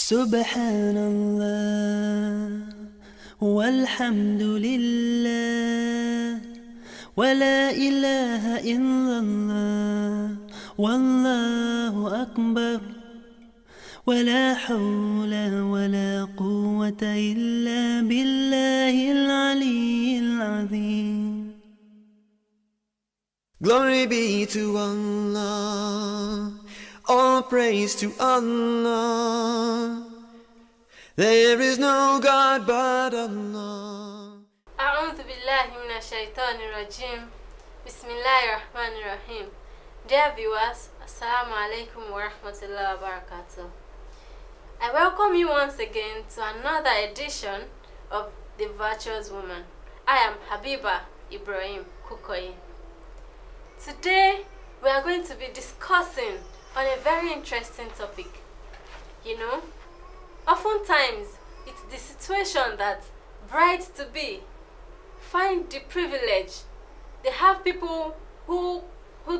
Subhanallah walhamdulillah wa la ilaha illallah wallahu akbar wa la hawla wa la quwwata illa billahil aliyyil azim. Glory be to Allah, all praise to Allah. There is no God but Allah. A'udhu billahi minash shaitanir rajim. Bismillahir rahmanir rahim. Dear viewers, assalamu alaikum wa rahmatullahi wa barakatuh. I welcome you once again to another edition of The Virtuous Woman. I am Habiba Ibrahim Kukoyi. Today, we are going to be discussing on a very interesting topic. You know, oftentimes, it's the situation that brides-to-be find the privilege. They have people who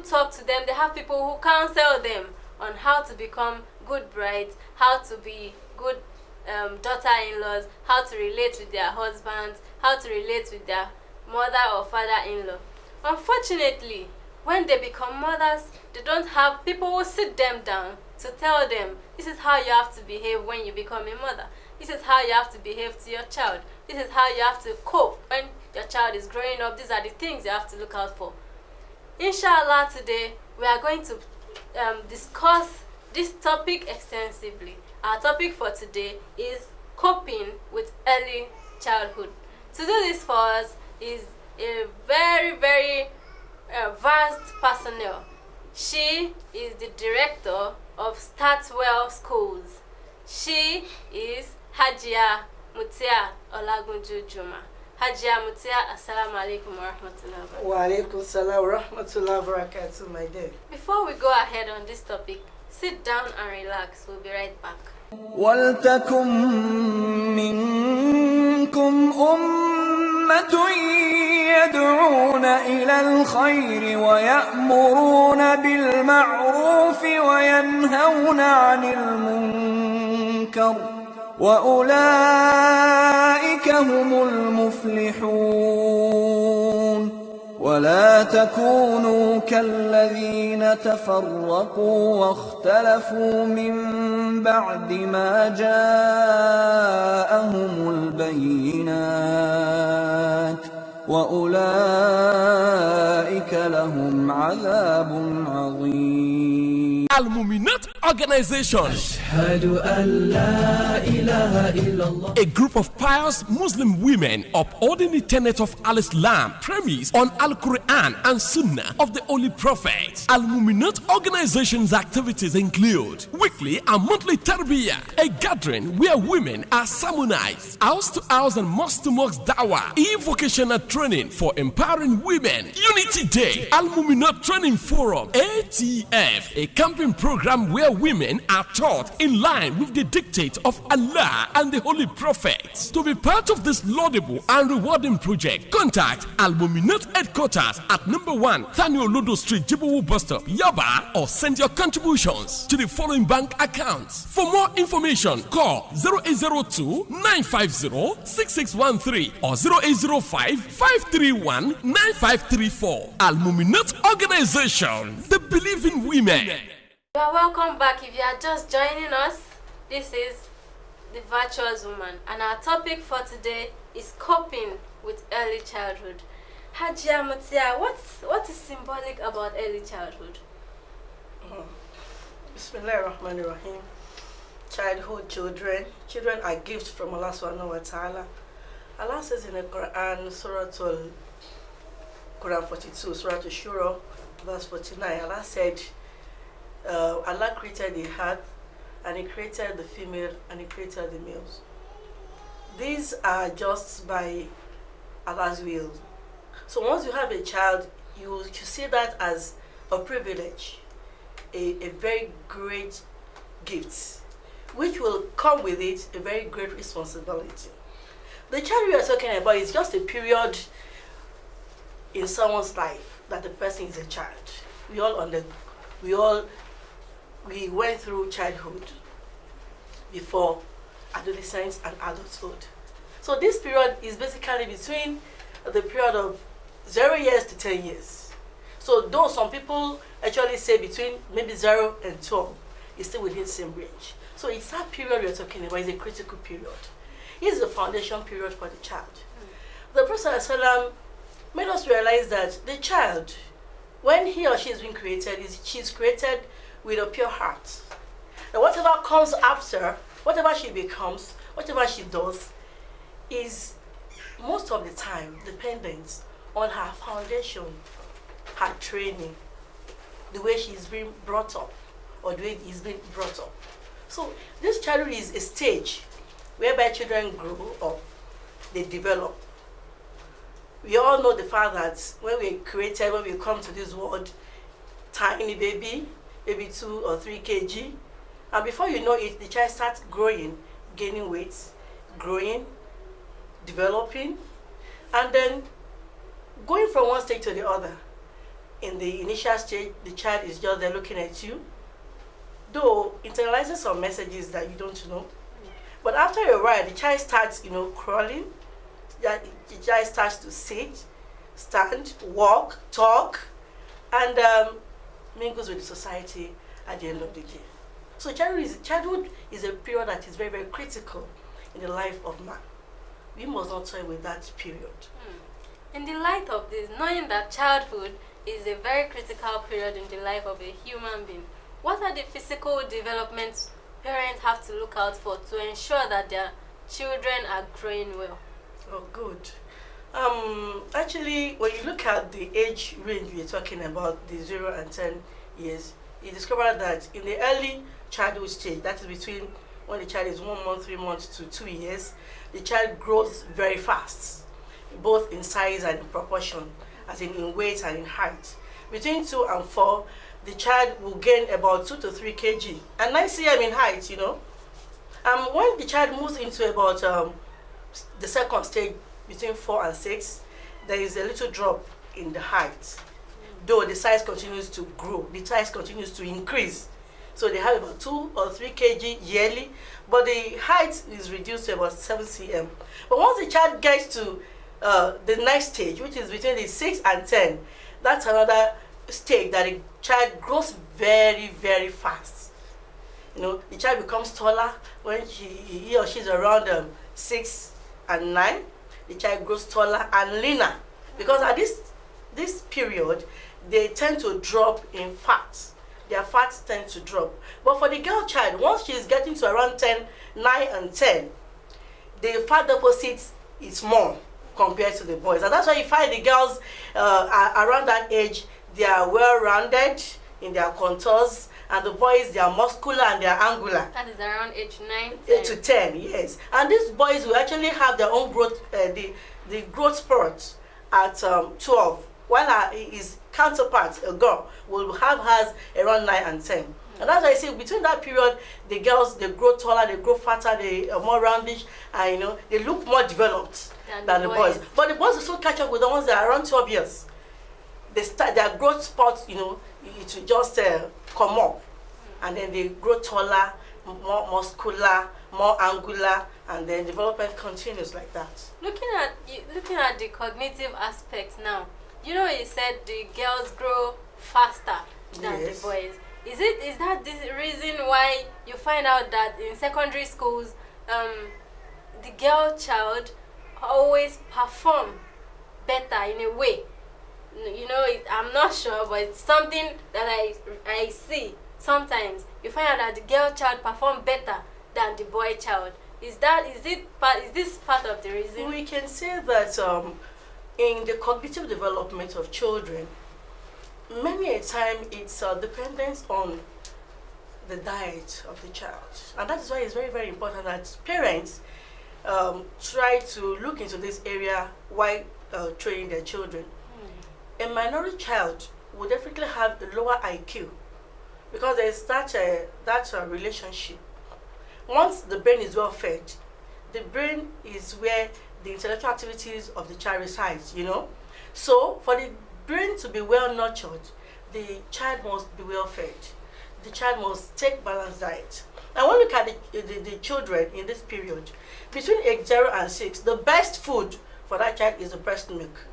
talk to them, they have people who counsel them on how to become good brides, how to be good daughter-in-laws, how to relate with their husbands, how to relate with their mother or father-in-law. Unfortunately, when they become mothers, they don't have people who sit them down to tell them, this is how you have to behave when you become a mother. This is how you have to behave to your child. This is how you have to cope when your child is growing up. These are the things you have to look out for. Inshallah, today we are going to discuss this topic extensively. Our topic for today is coping with early childhood. To do this for us is a very vast personnel. She is the director of Startwell Schools. She is Hajia Mutia Olagunju Juma. Hajia Mutia, assalamu alaikum wa rahmatullahi wa barakatuh. Wa alaikum salam wa rahmatullahi wa barakatuh, my dear. Before we go ahead on this topic, sit down and relax. We'll be right back. وَلْتَكُمْ مِنْكُمْ أُمَّةٌ يَدْعُونَ إِلَى الْخَيْرِ وَيَأْمُرُونَ بِالْمَعْرُوفِ وَيَنْهَوْنَ عَنِ الْمُنْكَرِ وَأُولَئِكَ هُمُ الْمُفْلِحُونَ. ولا تكونوا كالذين تفرقوا واختلفوا من بعد ما جاءهم البينات وأولئك لهم عذاب عظيم. Al-Muminat Organization, a group of pious Muslim women upholding the tenet of Al-Islam premise on Al-Quran and Sunnah of the Holy Prophet. Al-Muminat Organization's activities include weekly and monthly tarbiyah, a gathering where women are sermonized, house to house and mosque to mosque dawah, e-vocational training for empowering women, Unity Day, Al-Muminat Training Forum, ATF, a camping program where women are taught in line with the dictate of Allah and the Holy Prophets. To be part of this laudable and rewarding project, contact Al-Muminat headquarters at number 1 Thani Olodo Street, Jibowu Bus Stop, Yaba, or send your contributions to the following bank accounts. For more information, call 0802-950-6613 or 0805-531-9534. Al-Muminat Organization, the believing women. You are welcome back. If you are just joining us, this is The Virtuous Woman, and our topic for today is coping with early childhood. Hajia Mutia, what is symbolic about early childhood? Bismillahirrahmanirrahim. Childhood, children are gifts from Allah subhanahu wa ta'ala. Allah says in the Quran, Quran 42, Surah Al-Shura, verse 49, Allah said, Allah created the earth, and He created the female, and He created the males. These are just by Allah's will. So once you have a child, you see that as a privilege, a very great gift, which will come with it a very great responsibility. The child we are talking about is just a period in someone's life that the person is a child. We went through childhood. before adolescence and adulthood. So this period is basically between the period of 0 years to 10 years. So though some people actually say between maybe 0 and 12, it's still within the same range. So it's that period we're talking about, it's a critical period. It's the foundation period for the child. The Prophet ﷺ made us realize that the child, when he or she is being created, she's created with a pure heart. And whatever comes after, whatever she becomes, whatever she does, is most of the time dependent on her foundation, her training, the way she's being brought up, or the way he's being brought up. So this childhood is a stage whereby children grow up, they develop. We all know the fact that when we're created, when we come to this world, tiny baby, maybe 2 or 3 kg, and before you know it, the child starts growing, gaining weight, growing, developing, and then going from one stage to the other. In the initial stage, the child is just there looking at you, though internalizing some messages that you don't know. But after a while, the child starts, crawling. The child starts to sit, stand, walk, talk, and mingles with the society at the end of the day. So childhood is a period that is very, very critical in the life of man. We must not toy with that period. In the light of this, knowing that childhood is a very critical period in the life of a human being, what are the physical developments parents have to look out for to ensure that their children are growing well? Oh, good. Actually, when you look at the age range we're talking about, the 0 and 10 years, you discover that in the early childhood stage, that is between when the child is 1 month, 3 months to 2 years, the child grows very fast, both in size and in proportion, as in weight and in height. Between 2 and 4, the child will gain about 2 to 3 kg and 9 cm in height, when the child moves into about the second stage, between 4 and 6, there is a little drop in the height. Though the size continues to grow, the size continues to increase. So they have about 2 or 3 kg yearly, but the height is reduced to about 7 cm. But once the child gets to the next stage, which is between the 6 and 10, that's another stage that the child grows very, very fast. The child becomes taller when he or she is around 6 and 9. The child grows taller and leaner, because at this period they tend to drop in fat. Their fats tend to drop. But for the girl child, once she is getting to around 9 and 10, the fat deposit is more compared to the boys. And that's why you find the girls around that age, they are well-rounded in their contours, and the boys, they are muscular and they are angular. That is around age 9, 10. To 10, yes. And these boys will actually have their own growth, the growth spurt at 12, while his counterpart, a girl, will have hers around 9 and 10. And that's why I say between that period, the girls, they grow taller, they grow fatter, they are more roundish, and they look more developed than the boys. But the boys will still catch up with the ones that are around 12 years. They start their growth spots, it will just come up, and then they grow taller, more muscular, more angular, and then development continues like that. Looking at the cognitive aspects now, you said the girls grow faster than the boys. Is that the reason why you find out that in secondary schools, the girl child always perform better in a way? I'm not sure, but it's something that I see. Sometimes you find out that the girl child perform better than the boy child. Is this part of the reason? We can say that in the cognitive development of children, many a time it's dependent on the diet of the child, and that is why it's very, very important that parents try to look into this area while training their children. A minority child will definitely have a lower IQ, because there is that relationship. Once the brain is well fed, the brain is where the intellectual activities of the child resides, So for the brain to be well nurtured, the child must be well fed. The child must take balanced diet. And when you look at the children in this period, between age 0 and 6, the best food for that child is the breast milk.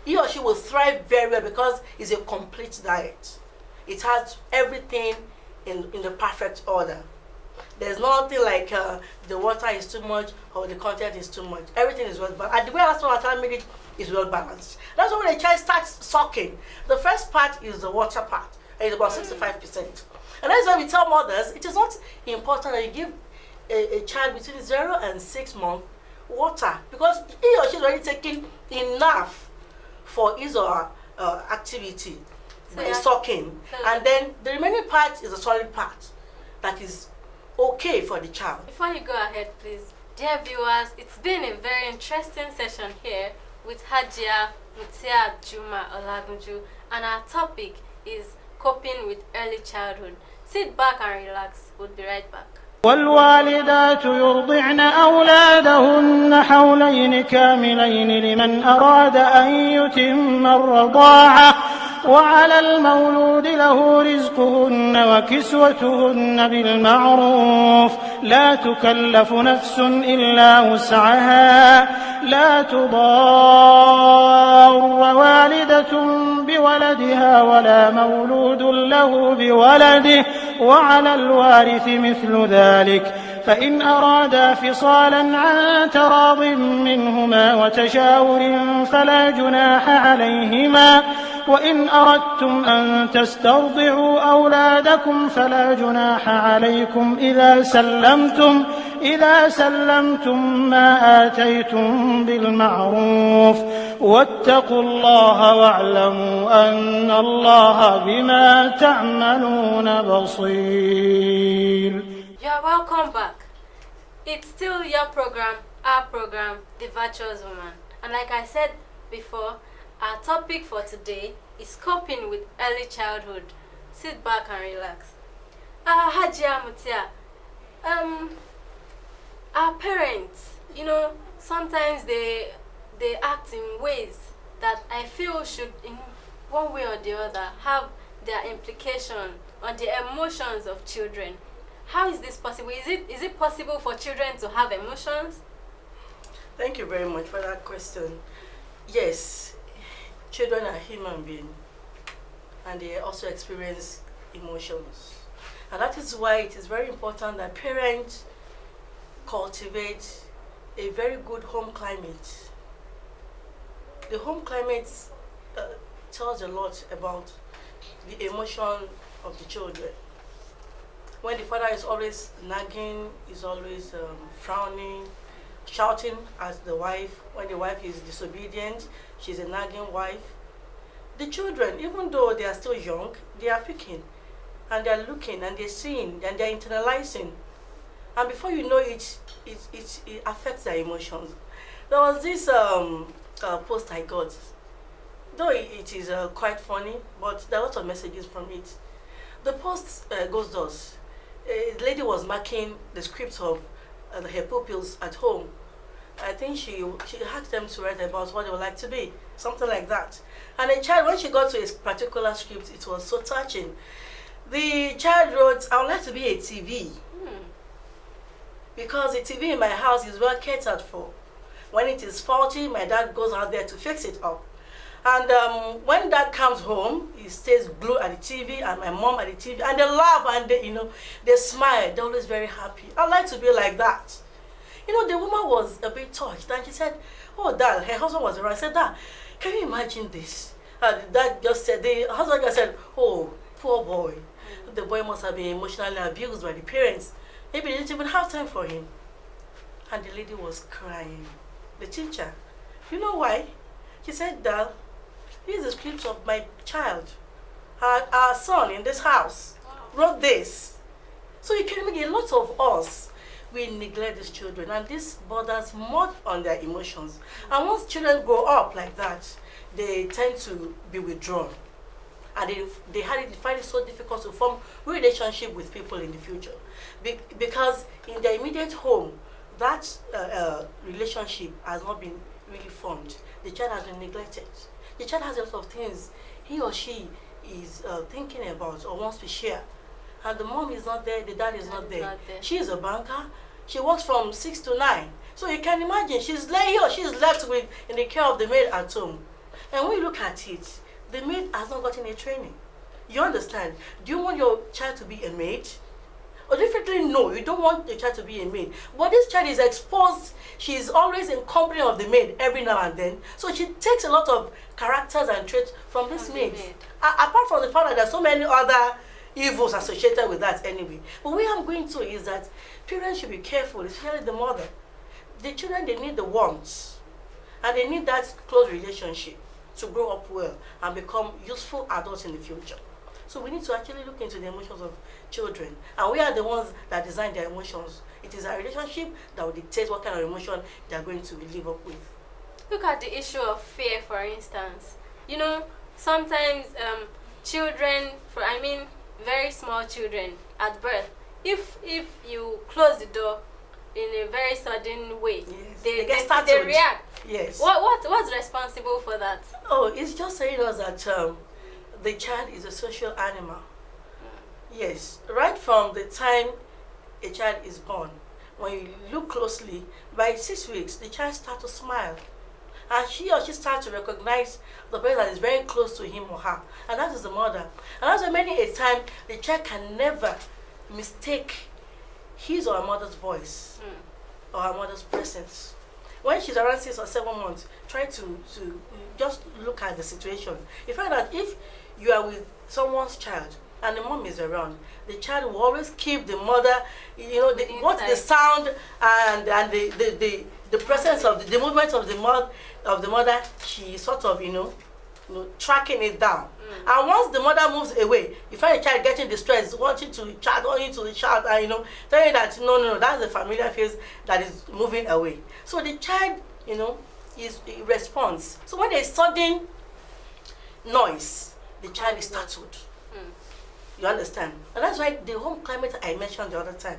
He or she will thrive very well because it's a complete diet. It has everything in the perfect order. There's nothing like the water is too much or the content is too much. Everything is well balanced. And the way Allah made it is well balanced. That's why when a child starts sucking, the first part is the water part. And it's about 65%. And that's why we tell mothers it is not important that you give a child between 0 and 6 months water, because he or she is already taking enough for his or her activity by sucking. And then the remaining part is a solid part that is okay for the child. Before you go ahead, please, dear viewers, it's been a very interesting session here with Hajia Mutia Juma Olagunju, and our topic is coping with early childhood. Sit back and relax. We'll be right back. والوالدات يرضعن أولادهن حولين كاملين لمن أراد أن يتم الرضاعة وعلى المولود له رزقهن وكسوتهن بالمعروف لا تكلف نفس إلا وسعها لا تضار والدة بولدها ولا مولود له بولده وعلى الوارث مثل ذلك فإن أرادا فصالا عن تراض منهما وتشاور فلا جناح عليهما وإن أردتم أن تسترضعوا أولادكم فلا جناح عليكم إذا سلمتم ما آتيتم بالمعروف واتقوا الله واعلموا أن الله بما تعملون بصير. You're welcome back. It's still your program, our program, The Virtuous Woman. And like I said before, our topic for today is coping with early childhood. Sit back and relax. Hajia Mutia, our parents, sometimes they act in ways that I feel should, in one way or the other, have their implication on the emotions of children. How is this possible? Is it possible for children to have emotions? Thank you very much for that question. Yes, children are human beings and they also experience emotions. And that is why it is very important that parents cultivate a very good home climate. The home climate tells a lot about the emotion of the children. When the father is always nagging, is always frowning, shouting at the wife, when the wife is disobedient, she's a nagging wife. The children, even though they are still young, they are picking, and they are looking, and they're seeing, and they're internalizing. And before you know it, it affects their emotions. There was this post I got, though it is quite funny, but there are lots of messages from it. The post goes thus. A lady was marking the scripts of her pupils at home. I think she asked them to write about what they would like to be, something like that. And a child, when she got to a particular script, it was so touching. The child wrote, "I would like to be a TV, because the TV in my house is well catered for. When it is faulty, my dad goes out there to fix it up. And when dad comes home, he stays glued at the TV, and my mom at the TV, and they laugh and they smile. They're always very happy. I'd like to be like that." The woman was a bit touched, and she said, "Oh, Dad," her husband was around. I said, "Dad, can you imagine this?" Dad just said, the husband just said, "Oh, poor boy. The boy must have been emotionally abused by the parents. Maybe they didn't even have time for him." And the lady was crying. The teacher. You know why? She said, "Dad, here's the script of my child. Our son in this house wrote this." So you can imagine, a lot of us, we neglect these children, and this borders more on their emotions. And once children grow up like that, they tend to be withdrawn, and they find it so difficult to form relationship with people in the future, because in their immediate home, that relationship has not been really formed. The child has been neglected. The child has a lot of things he or she is thinking about or wants to share, and the mom is not there, the dad is not there. Not there. She is a banker. She works from 6 to 9. So you can imagine she's left with in the care of the maid at home. And when you look at it, the maid has not gotten a training. You understand? Do you want your child to be a maid? Or definitely no, you don't want your child to be a maid. But this child is exposed. She is always in company of the maid every now and then. So she takes a lot of characters and traits from this maid. Apart from the fact that there are so many other evils associated with that anyway. But where I'm going to is that parents should be careful, especially the mother. The children, they need the warmth. And they need that close relationship to grow up well and become useful adults in the future. So we need to actually look into the emotions of children. And we are the ones that design their emotions. It is our relationship that will dictate what kind of emotion they are going to live up with. Look at the issue of fear, for instance. You know, sometimes children, very small children at birth, if you close the door in a very sudden way, Yes. they react. Yes. What's responsible for that? Oh, it's just saying us that the child is a social animal. Yes, right from the time a child is born, when you look closely, by 6 weeks, the child starts to smile. And she or she starts to recognize the person that is very close to him or her. And that is the mother. And that's why many a time, the child can never mistake his or her mother's voice or her mother's presence. When she's around 6 or 7 months, try to just look at the situation. You find that if you are with someone's child and the mom is around, the child will always keep the mother, what the sound and the presence of the movement of the mother, she sort of tracking it down. And once the mother moves away, you find a child getting distressed, wanting to shout, and telling you that no, that's the familiar face that is moving away. So the child, it responds. So when there's sudden noise, the child is startled. You understand? And that's why the home climate I mentioned the other time,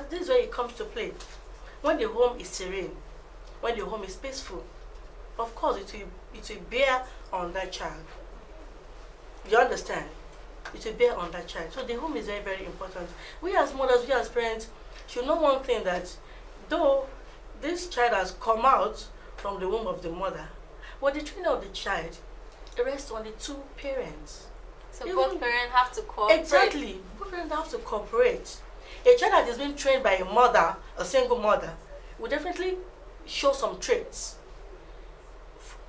this is where it comes to play. When the home is serene, when the home is peaceful, of course it will bear on that child. You understand? It will bear on that child. So the home is very, very important. We as mothers, we as parents should know one thing, that though this child has come out from the womb of the mother, but the training of the child rests on the two parents. So both parents have to cooperate. Exactly. Both parents have to cooperate. A child that is being trained by a mother, a single mother, will definitely show some traits.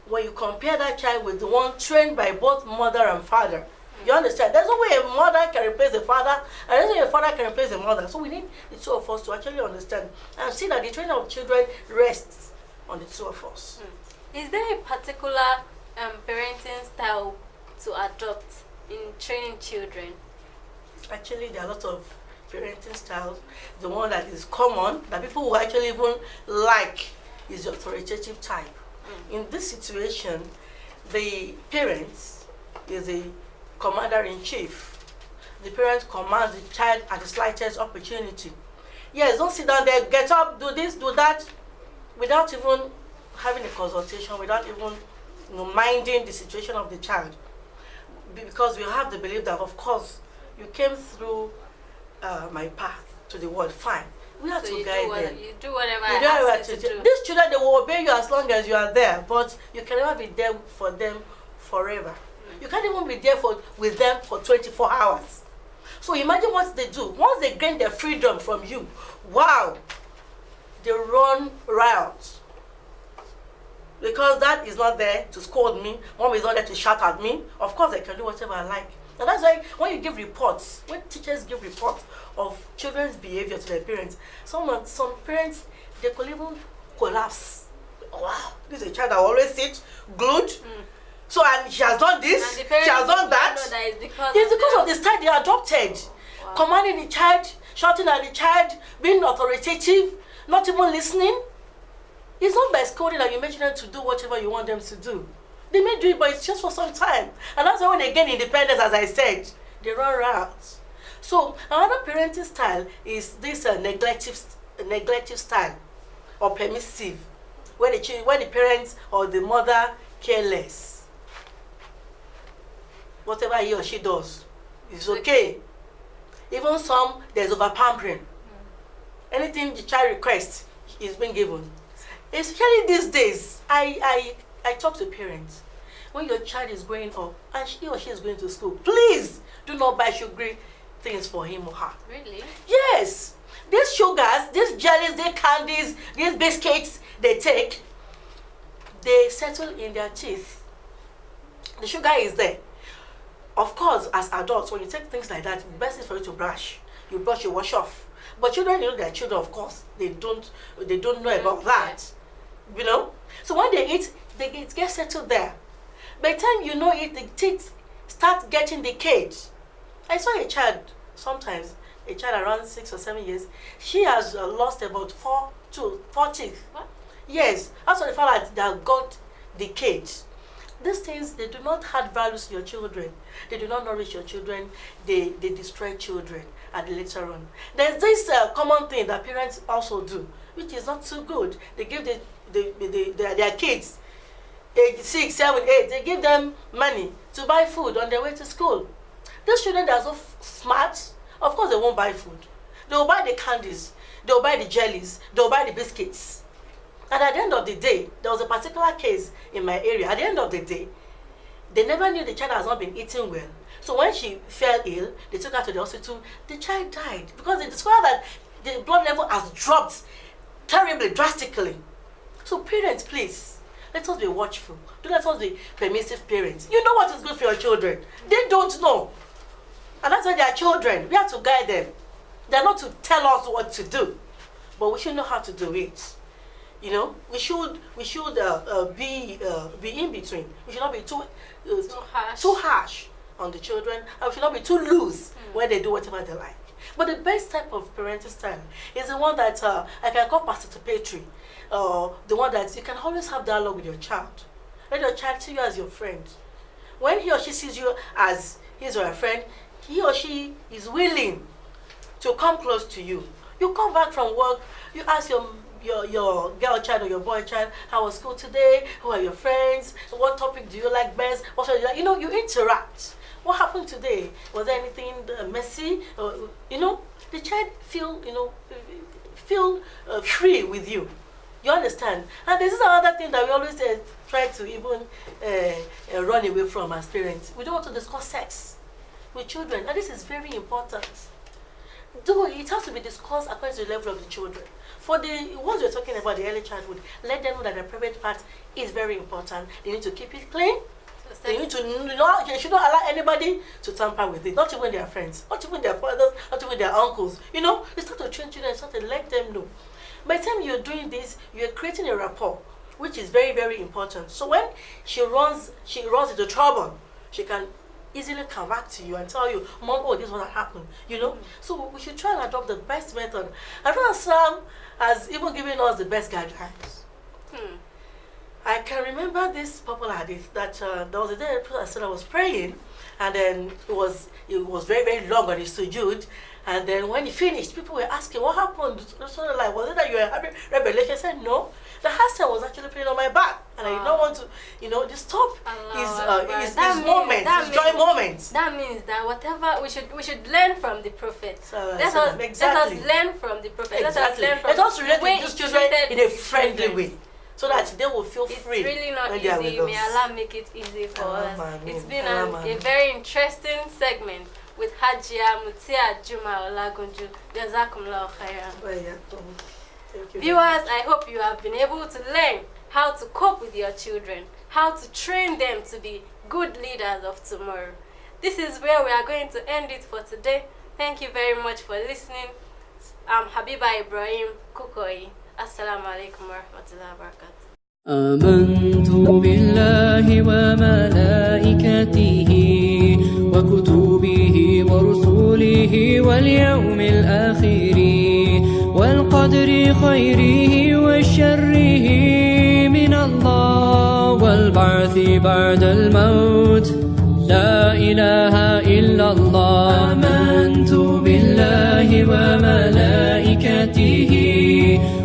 When you compare that child with the one trained by both mother and father, you understand? There's no way a mother can replace the father, and there's no way a father can replace the mother. So we need the two of us to actually understand and see that the training of children rests on the two of us. Is there a particular parenting style to adopt in training children? Actually, there are a lot of parenting styles. The one that is common, that people will actually even like, is the authoritative type. In this situation, the parents is the commander-in-chief. The parent commands the child at the slightest opportunity. Yes, don't sit down there, get up, do this, do that, without even having a consultation, without even minding the situation of the child. Because we have the belief that, of course, you came through my path to the world, fine. We have to guide them. You do whatever I ask you to do. These children, they will obey you as long as you are there, but you can never be there for them forever. You can't even be there with them for 24 hours. So imagine what they do. Once they gain their freedom from you, wow, they run riot. Because dad is not there to scold me, mom is not there to shout at me, of course I can do whatever I like. And that's why when you give reports, when teachers give reports of children's behavior to their parents, some parents, they could even collapse. Wow, this is a child that always sits glued. So, and she has done this, she has done that. It's because of the style they adopted. Wow. Commanding the child, shouting at the child, being authoritative, not even listening. It's not by scolding that you make them to do whatever you want them to do. They may do it, but it's just for some time. And that's why when they gain independence, as I said, they run riot. So another parenting style is this neglective style, or permissive, where the parents or the mother care less. Whatever he or she does is okay. Even some, there's over pampering. Anything the child requests is being given. Especially these days, I talk to parents. When your child is growing up and he or she is going to school, please do not buy sugary things for him or her. Really? Yes. These sugars, these jellies, these candies, these biscuits they take, they settle in their teeth. The sugar is there. Of course, as adults, when you take things like that, the best is for you to brush. You brush, you wash off. But children, you know, they're children, of course. They don't know about that. You know? So when they eat, it gets settled there. By the time you know it, the teeth start getting decayed. I saw a child, sometimes, a child around 6 or 7 years, she has lost about 4 teeth. What? Yes, that's what the fact that they have got decayed. These things, they do not add values to your children. They do not nourish your children. They destroy children at later on. There's this common thing that parents also do, which is not so good. They give their kids, age 6, 7, 8, they give them money to buy food on their way to school. These children that are so smart, of course they won't buy food. They will buy the candies, they will buy the jellies, they will buy the biscuits. And at the end of the day, there was a particular case in my area. At the end of the day, they never knew the child has not been eating well. So when she fell ill, they took her to the hospital. The child died because they discovered that the blood level has dropped terribly, drastically. So parents, please, let us be watchful. Do let us be permissive parents. You know what is good for your children. They don't know. And that's why they are children. We have to guide them. They're not to tell us what to do, but we should know how to do it. You know, we should be in between. We should not be too harsh on the children, and we should not be too loose when they do whatever they like. But the best type of parenting style is the one that I can call participatory, the one that you can always have dialogue with your child. Let your child see you as your friend. When he or she sees you as his or her friend, he or she is willing to come close to you. You come back from work, you ask your girl child or your boy child, how was school today? Who are your friends? What topic do you like best? What should you like? You know, you interact. What happened today? Was there anything messy? You know, the child feel free with you. You understand? And this is another thing that we always try to even run away from as parents. We don't want to discuss sex with children, and this is very important. Though it has to be discussed according to the level of the children. For the ones we're talking about, the early childhood, let them know that the private part is very important. They need to keep it clean. They need to know, they should not allow anybody to tamper with it. Not even their friends, not even their fathers, not even their uncles. You know, you start to train children, start to let them know. By the time you're doing this, you're creating a rapport, which is very, very important. So when she runs into trouble, she can easily come back to you and tell you, Mom, oh, this is what happened, you know? So we should try and adopt the best method. And Islam has even given us the best guidelines. I can remember this popular hadith that there was a day I was praying, and then it was very, very long on his sujood. And then when he finished, people were asking, what happened? Sort of like, was it that you were having revelation? I said, no. The Hassan was actually playing on my back. And I did not want to, disturb his moments, his joy moments. That means that whatever, we should learn from the Prophet. Let us learn from the Prophet. Exactly. Let us relate with these children in a friendly way, so that they will feel free. It's really not when they are easy. with May us. Allah make it easy for us. It's been a very interesting segment with Hajia Mutia Juma Olagunju. Jazakumullah khairan. Viewers, I hope you have been able to learn how to cope with your children, how to train them to be good leaders of tomorrow. This is where we are going to end it for today. Thank you very much for listening. I'm Habiba Ibrahim Kukoi. Assalamu alaikum wa rahmatullahi wa barakatuh. آمنت بالله وملائكته وكتبه ورسله واليوم الآخر والقدر خيره وشره من الله والبعث بعد الموت لا إله إلا الله آمنت بالله وملائكته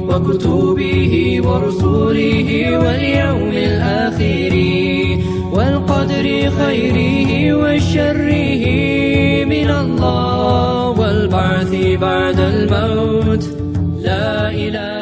وكتبه ورسله واليوم الآخر والقدر خيره وشره من الله والبعث بعد الموت لا إله